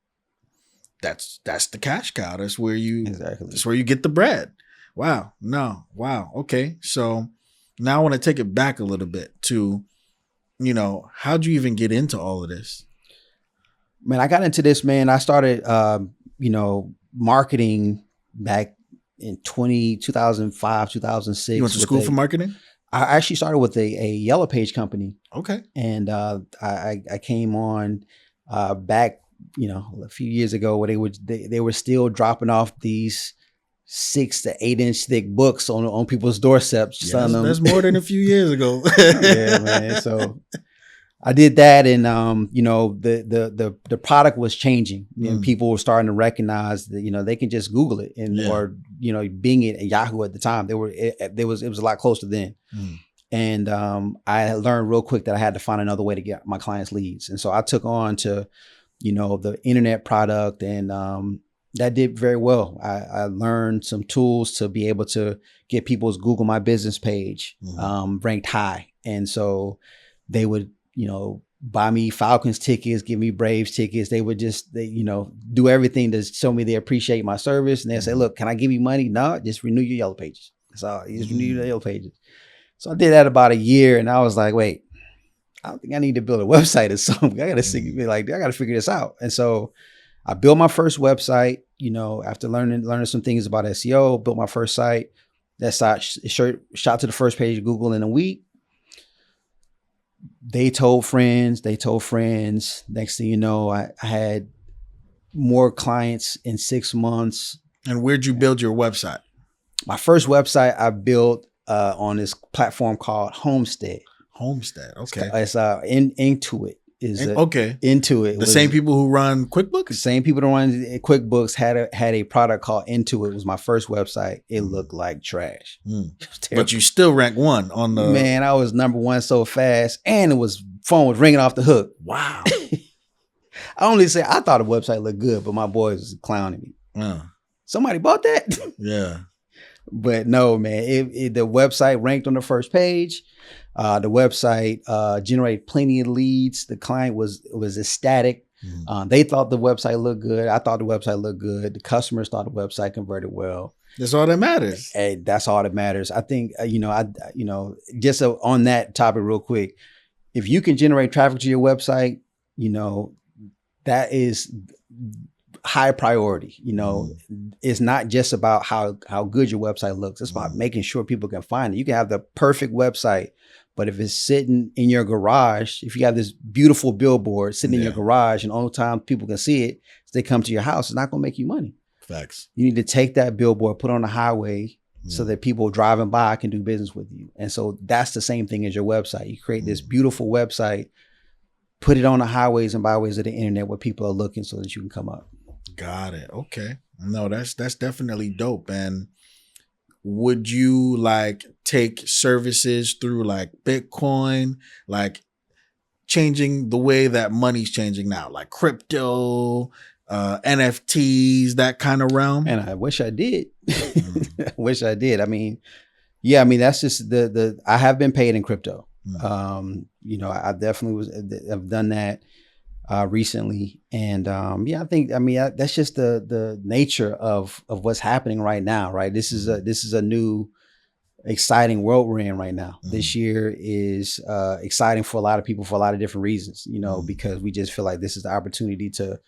That's the cash cow. That's where that's where you get the bread. Wow. No. Wow. Okay. So now I want to take it back a little bit to, how'd you even get into all of this? Man, I got into this, man. I started, marketing back in 2005, 2006. You went to school for marketing? I actually started with a Yellow Page company. Okay. And I came on back, a few years ago, where they were still dropping off these 6 to 8 inch thick books on people's doorsteps. Yeah, that's more than a few years ago. Yeah, man. So I did that, and the product was changing, and people were starting to recognize that they can just Google it, or Bing it, and Yahoo at the time. It was a lot closer then, and I learned real quick that I had to find another way to get my clients leads, and so I took on to the internet product, and that did very well. I learned some tools to be able to get people's Google My Business page ranked high, and so they would buy me Falcons tickets, give me Braves tickets. They would do everything to show me they appreciate my service. And they'd say, look, can I give you money? No, just renew your Yellow Pages. That's all. You just renew your Yellow Pages. So I did that about a year, and I was like, wait, I don't think I need to build a website or something. I got to figure this out. And so I built my first website, after learning some things about SEO, built my first site. That site shot to the first page of Google in a week. They told friends. Next thing you know, I had more clients in 6 months. And where'd you build your website? My first website I built on this platform called Homestead. Homestead, okay. It's Intuit. Intuit. The same people who run QuickBooks? The same people that run QuickBooks had a product called Intuit. It was my first website. It looked like trash. But you still rank 1 on the... Man, I was number 1 so fast, and phone was ringing off the hook. Wow. I thought the website looked good, but my boys was clowning me. Somebody bought that? Yeah. But no, man, the website ranked on the first page. The website generated plenty of leads. The client was ecstatic. They thought the website looked good. I thought the website looked good. The customers thought the website converted well. That's all that matters. Hey, that's all that matters. I think just on that topic real quick, if you can generate traffic to your website, that is high priority. It's not just about how good your website looks. It's about making sure people can find it. You can have the perfect website, but if it's sitting in your garage, if you have this beautiful billboard sitting in your garage and all the time people can see it, as they come to your house, it's not going to make you money. Facts. You need to take that billboard, put it on the highway so that people driving by can do business with you. And so that's the same thing as your website. You create this beautiful website, put it on the highways and byways of the internet where people are looking so that you can come up. Got it. Okay. No, that's definitely dope. And would you take services through Bitcoin, changing the way that money's changing now, like crypto, NFTs, that kind of realm? And I wish I did. I wish I did. That's just I have been paid in crypto. You know, I definitely have done that recently, and yeah, I mean that's just the nature of what's happening right now, right? This is a new exciting world we're in right now. This year is exciting for a lot of people for a lot of different reasons, you know, because we just feel like this is the opportunity to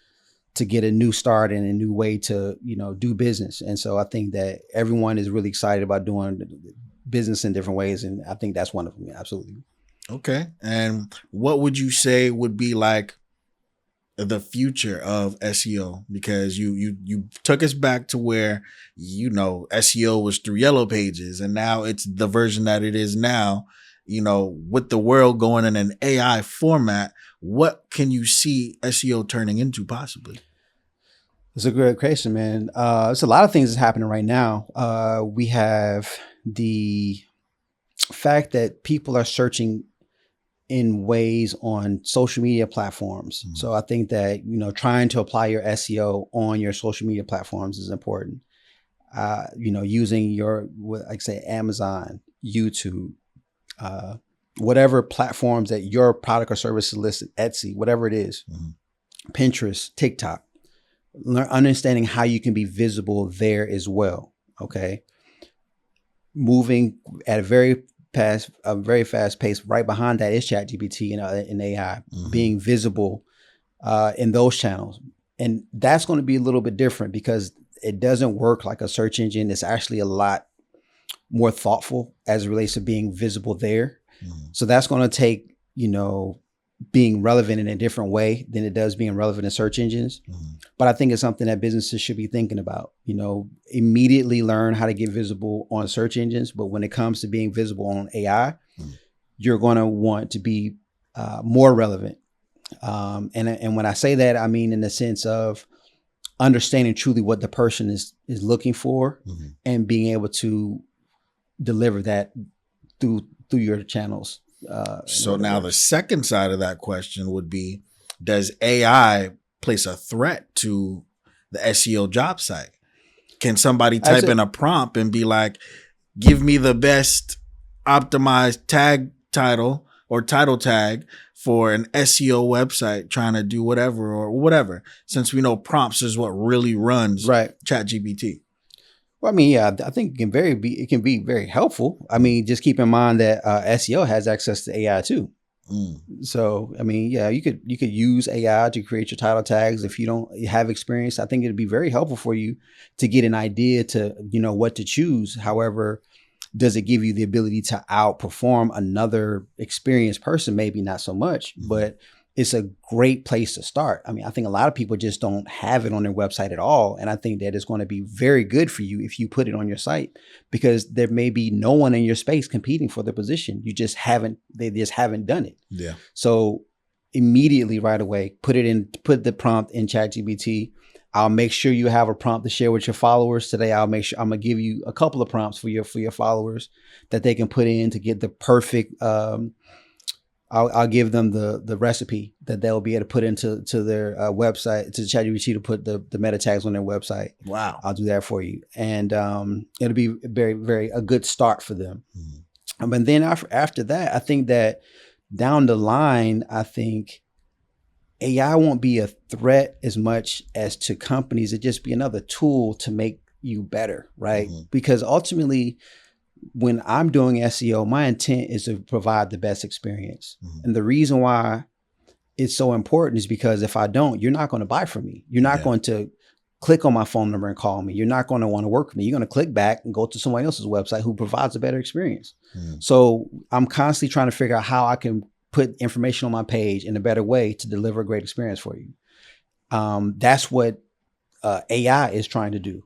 get a new start and a new way to, you know, do business. And so I think that everyone is really excited about doing business in different ways, and I think that's one of them. Absolutely. Okay. And what would you say would be like the future of SEO? Because you took us back to where, you know, SEO was through yellow pages, and now it's the version that it is now. You know, with the world going in an AI format, what can you see SEO turning into possibly? It's a great question, man. It's a lot of things that's happening right now. We have the fact that people are searching in ways on social media platforms. So I think that, you know, trying to apply your SEO on your social media platforms is important. You know, using your, like say, Amazon, YouTube, whatever platforms that your product or service is listed, Etsy, whatever it is, Pinterest, TikTok, understanding how you can be visible there as well. Okay. Moving at a very fast pace. Right behind that is ChatGPT and AI being visible in those channels, and that's going to be a little bit different because it doesn't work like a search engine. It's actually a lot more thoughtful as it relates to being visible there. So that's going to take, you know, being relevant in a different way than it does being relevant in search engines. But I think it's something that businesses should be thinking about. You know, immediately learn how to get visible on search engines. But when it comes to being visible on AI, you're going to want to be more relevant. And when I say that, I mean in the sense of understanding truly what the person is looking for and being able to deliver that through your channels. So now the second side of that question would be, does AI place a threat to the SEO job site? Can somebody type in a prompt and be like, give me the best optimized tag title or title tag for an SEO website trying to do whatever or whatever, since we know prompts is what really runs ChatGPT? Well, I mean, yeah, I think it can be very helpful. I mean, just keep in mind that SEO has access to AI too. So, I mean, yeah, you could use AI to create your title tags. If you don't have experience, I think it'd be very helpful for you to get an idea to, you know, what to choose. However, does it give you the ability to outperform another experienced person? Maybe not so much, but it's a great place to start. I mean, I think a lot of people just don't have it on their website at all. And I think that it's going to be very good for you if you put it on your site, because there may be no one in your space competing for the position. They just haven't done it. Yeah. So immediately right away, put the prompt in ChatGPT. I'll make sure you have a prompt to share with your followers today. I'm going to give you a couple of prompts for your followers that they can put in to get the perfect, I'll give them the recipe that they'll be able to put into their website, to ChatGPT, to put the meta tags on their website. Wow. I'll do that for you. And it'll be very, very a good start for them. And then after that, I think that down the line, I think AI won't be a threat as much as to companies. It just be another tool to make you better, right? Because ultimately, when I'm doing SEO, my intent is to provide the best experience. And the reason why it's so important is because if I don't, you're not going to buy from me. You're not going to click on my phone number and call me. You're not going to want to work with me. You're going to click back and go to someone else's website who provides a better experience. So I'm constantly trying to figure out how I can put information on my page in a better way to deliver a great experience for you. That's what AI is trying to do.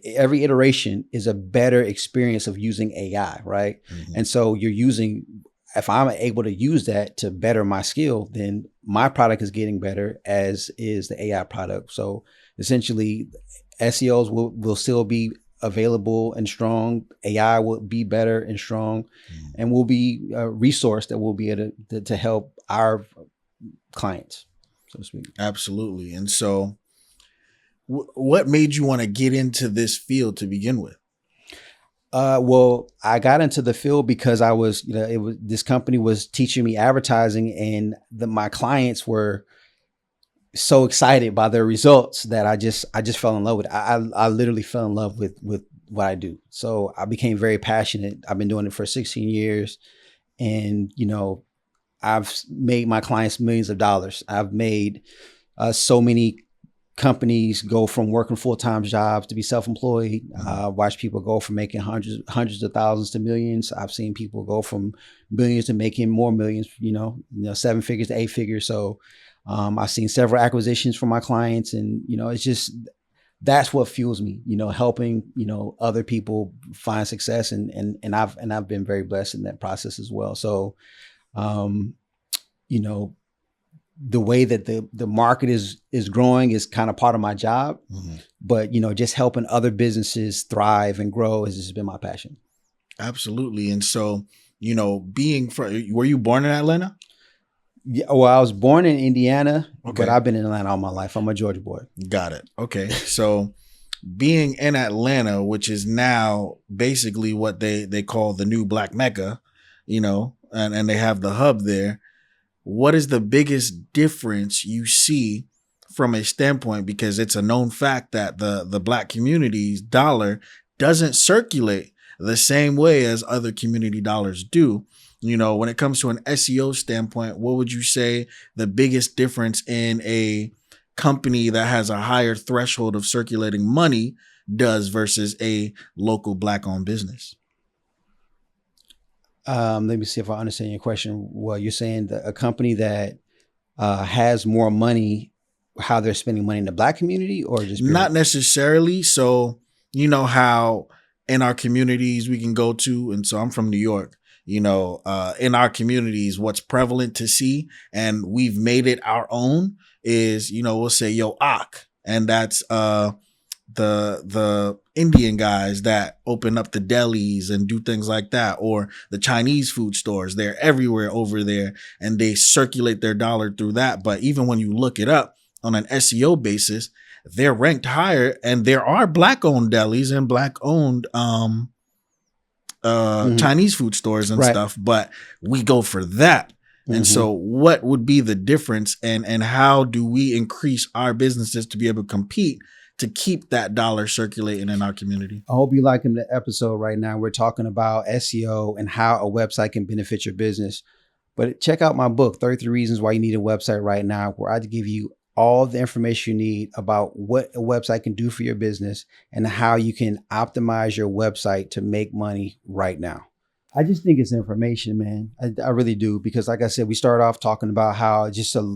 Every iteration is a better experience of using AI, right? And so if I'm able to use that to better my skill, then my product is getting better, as is the AI product. So essentially, SEOs will still be available and strong. AI will be better and strong, and will be a resource that will be able to help our clients, so to speak. Absolutely. And so what made you want to get into this field to begin with? Well, I got into the field because I was, this company was teaching me advertising, and my clients were so excited by their results that I just fell in love with it. I literally fell in love with what I do. So I became very passionate. I've been doing it for 16 years, and I've made my clients millions of dollars. I've made so many companies go from working full-time jobs to be self-employed. Watch people go from making hundreds of thousands to millions. I've seen people go from millions to making more millions, 7 figures to 8 figures. So I've seen several acquisitions from my clients, and it's just, that's what fuels me, helping other people find success, and I've been very blessed in that process as well. So the way that the market is growing is kind of part of my job, but just helping other businesses thrive and grow has just been my passion. Absolutely. And so, were you born in Atlanta? Yeah, well, I was born in Indiana, but I've been in Atlanta all my life. I'm a Georgia boy. Got it. Okay. So being in Atlanta, which is now basically what they call the new Black Mecca, and they have the hub there. What is the biggest difference you see from a standpoint? Because it's a known fact that the Black community's dollar doesn't circulate the same way as other community dollars do. When it comes to an SEO standpoint, what would you say the biggest difference in a company that has a higher threshold of circulating money does versus a local Black-owned business? Let me see if I understand your question. Well, you're saying that a company that has more money, how they're spending money in the Black community, or just not necessarily. So, how in our communities we can go to, and so I'm from New York, in our communities, what's prevalent to see, and we've made it our own is, we'll say, yo, Ak. And that's the Indian guys that open up the delis and do things like that, or the Chinese food stores. They're everywhere over there, and they circulate their dollar through that. But even when you look it up on an SEO basis, they're ranked higher, and there are Black-owned delis and Black-owned Chinese food stores and stuff, but we go for that. And so what would be the difference, and how do we increase our businesses to be able to compete to keep that dollar circulating in our community? I hope you liking the episode right now. We're talking about SEO and how a website can benefit your business. But check out my book, 33 Reasons Why You Need a Website Right Now, where I give you all the information you need about what a website can do for your business and how you can optimize your website to make money right now. I just think it's information, man. I really do. Because like I said, we started off talking about how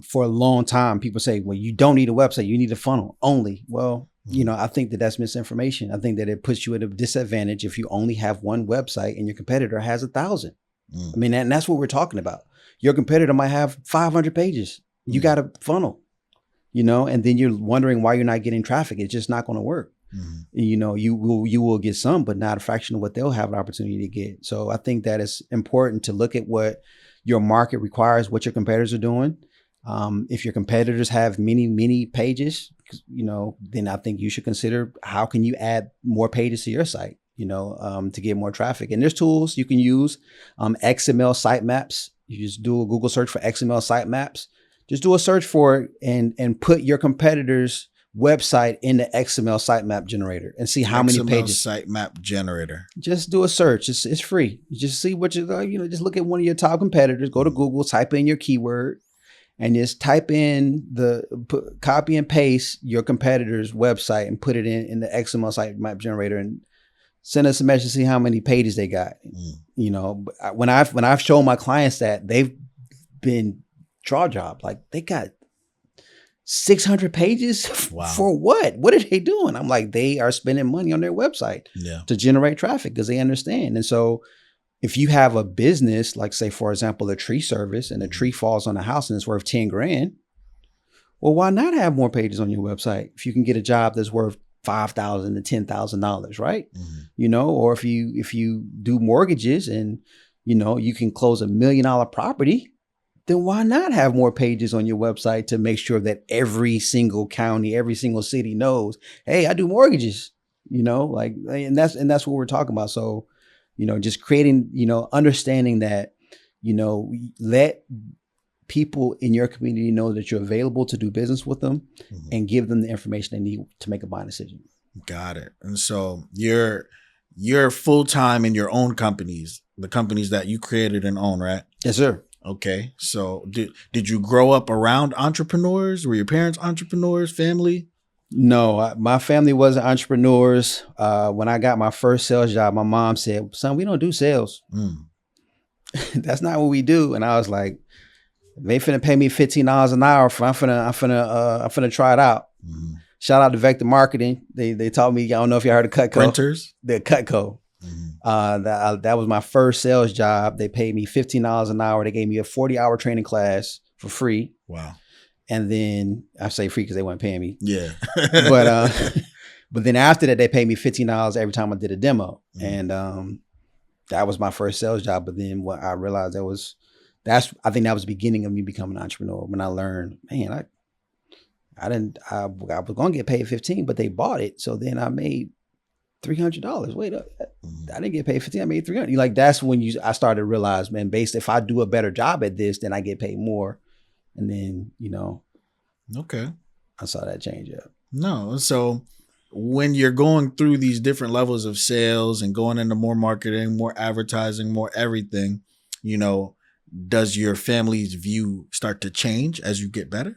for a long time, people say, well, you don't need a website. You need a funnel only. Well, I think that that's misinformation. I think that it puts you at a disadvantage if you only have one website and your competitor has 1,000. I mean, and that's what we're talking about. Your competitor might have 500 pages. You got a funnel, and then you're wondering why you're not getting traffic. It's just not going to work. You will get some, but not a fraction of what they'll have an opportunity to get. So I think that it's important to look at what your market requires, what your competitors are doing. If your competitors have many pages, then I think you should consider how can you add more pages to your site, to get more traffic. And there's tools you can use, XML sitemaps. You just do a Google search for XML sitemaps. Just do a search for it and put your competitors' website in the XML sitemap generator and see how many pages. Sitemap generator. Just do a search. It's free. You just see what just look at one of your top competitors. Go to Google, type in your keyword, and just type in copy and paste your competitor's website and put it in the XML sitemap generator and send us a message to see how many pages they got. When I've shown my clients that, they've been jaw dropped. Like, they got 600 pages. Wow. For what? What are they doing? I'm like, they are spending money on their website to generate traffic because they understand. And so if you have a business, like say, for example, a tree service, and a tree falls on a house and it's worth 10 grand. Well, why not have more pages on your website if you can get a job that's worth $5,000 to $10,000, right? Or if you do mortgages and, you can close $1 million property, then why not have more pages on your website to make sure that every single county, every single city knows, hey, I do mortgages, and that's what we're talking about. So just creating, understanding that, let people in your community know that you're available to do business with them, and give them the information they need to make a buying decision. Got it. And so you're full-time in your own companies, the companies that you created and own, right? Yes, sir. Okay. So did you grow up around entrepreneurs? Were your parents entrepreneurs, family? No, my family wasn't entrepreneurs. When I got my first sales job, my mom said, "Son, we don't do sales. That's not what we do." And I was like, "They finna pay me $15 an hour. I'm finna try it out." Shout out to Vector Marketing. They taught me. I don't know if you heard of Cutco. Printers. The Cutco. That was my first sales job. They paid me $15 an hour. They gave me a 40-hour training class for free. Wow. And then I say free because they weren't paying me. Yeah. But then after that, they paid me $15 every time I did a demo. And that was my first sales job. But then what I realized I think that was the beginning of me becoming an entrepreneur, when I learned, man, I was going to get paid 15, but they bought it. So then I made $300. Wait up. I didn't get paid 15. I made 300. Like, that's when I started to realize, man, if I do a better job at this, then I get paid more. And then, okay, I saw that change up. No. So when you're going through these different levels of sales and going into more marketing, more advertising, more everything, does your family's view start to change as you get better?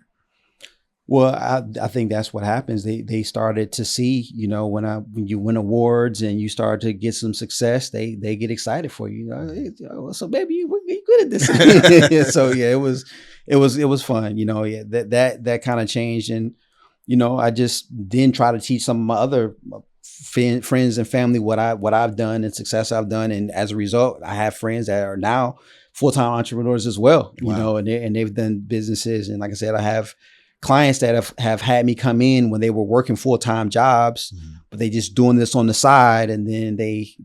Well, I think that's what happens. They started to see, when you win awards and you start to get some success, they get excited for you. So baby, you good at this. So yeah, it was fun. That kind of changed, and I just then try to teach some of my other friends and family what I've done and success I've done, and as a result, I have friends that are now full-time entrepreneurs as well. Wow. And they've done businesses, and like I said, I have clients that have had me come in when they were working full-time jobs, but they just doing this on the side, and then they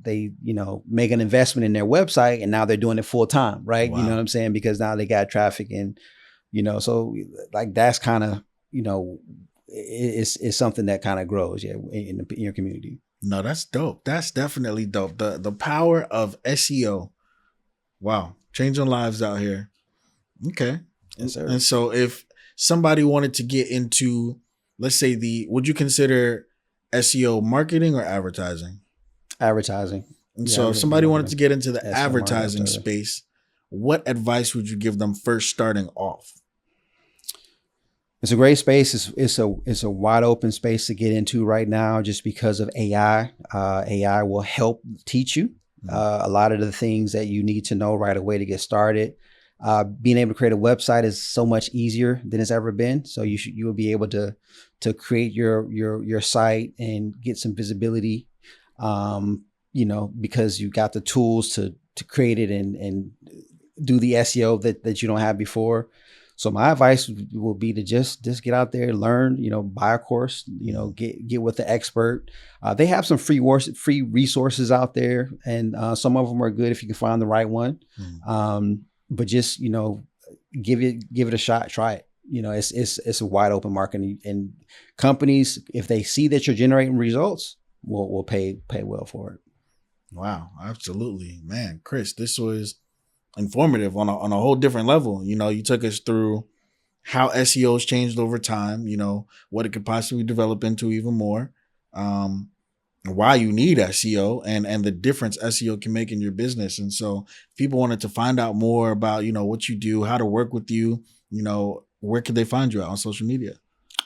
make an investment in their website, and now they're doing it full-time, right? Wow. You know what I'm saying? Because now they got traffic, and so like that's kind of it's something that kind of grows in your community. No, that's dope. That's definitely dope. The power of SEO. Wow, changing lives out here. Okay. Yes, sir. And so if somebody wanted to get into, let's say, would you consider SEO marketing or advertising? Advertising. And so if somebody wanted to get into the advertising space, what advice would you give them first starting off? It's a great space. It's a wide open space to get into right now, just because of AI. AI will help teach you a lot of the things that you need to know right away to get started. Being able to create a website is so much easier than it's ever been. So you will be able to create your site and get some visibility, because you got the tools to create it and do the SEO that you don't have before. So my advice will be to just get out there, learn, buy a course, get with the expert. They have some free resources out there, and some of them are good if you can find the right one. But just, give it a shot, try it. It's a wide open market, and companies, if they see that you're generating results, will pay well for it. Wow, absolutely, man. Chris, this was informative on a whole different level. You took us through how SEO has changed over time, what it could possibly develop into even more, why you need SEO and the difference SEO can make in your business. And so if people wanted to find out more about, what you do, how to work with you, where could they find you on social media?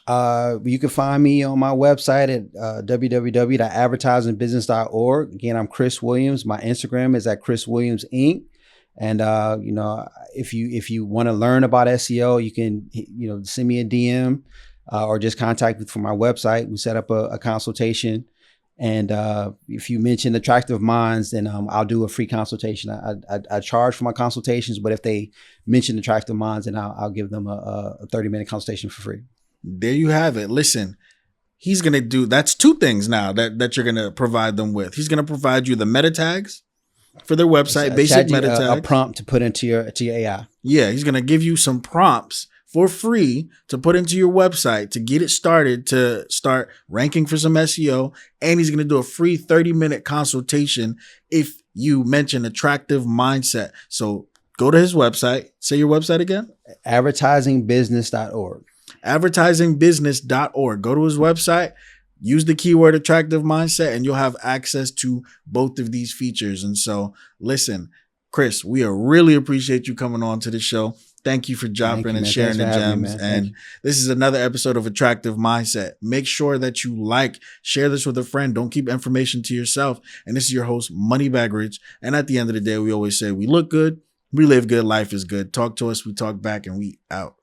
You can find me on my website at www.advertisingbusiness.org. Again, I'm Chris Williams. My Instagram is at Chris Williams Inc. And, if you want to learn about SEO, you can, send me a DM or just contact me for my website. We set up a consultation. And if you mention Attractive Minds, then I'll do a free consultation. I charge for my consultations, but if they mention Attractive Minds, then I'll give them a 30-minute consultation for free. There you have it. Listen, he's going to do, that's two things now that you're going to provide them with. He's going to provide you the meta tags for their website, basic meta tags. A prompt to put into your AI. Yeah, he's going to give you some prompts for free to put into your website to get it started, to start ranking for some SEO. And he's going to do a free 30-minute consultation if you mention attractive mindset. So go to his website. Say your website again. Advertisingbusiness.org. Advertisingbusiness.org. Go to his website. Use the keyword attractive mindset and you'll have access to both of these features. And so listen, Chris, we really appreciate you coming on to the show. Thank you for dropping and sharing the gems. And this is another episode of Attractive Mindset. Make sure that you share this with a friend. Don't keep information to yourself. And this is your host, Moneybag Rich. And at the end of the day, we always say we look good, we live good, life is good. Talk to us, we talk back, and we out.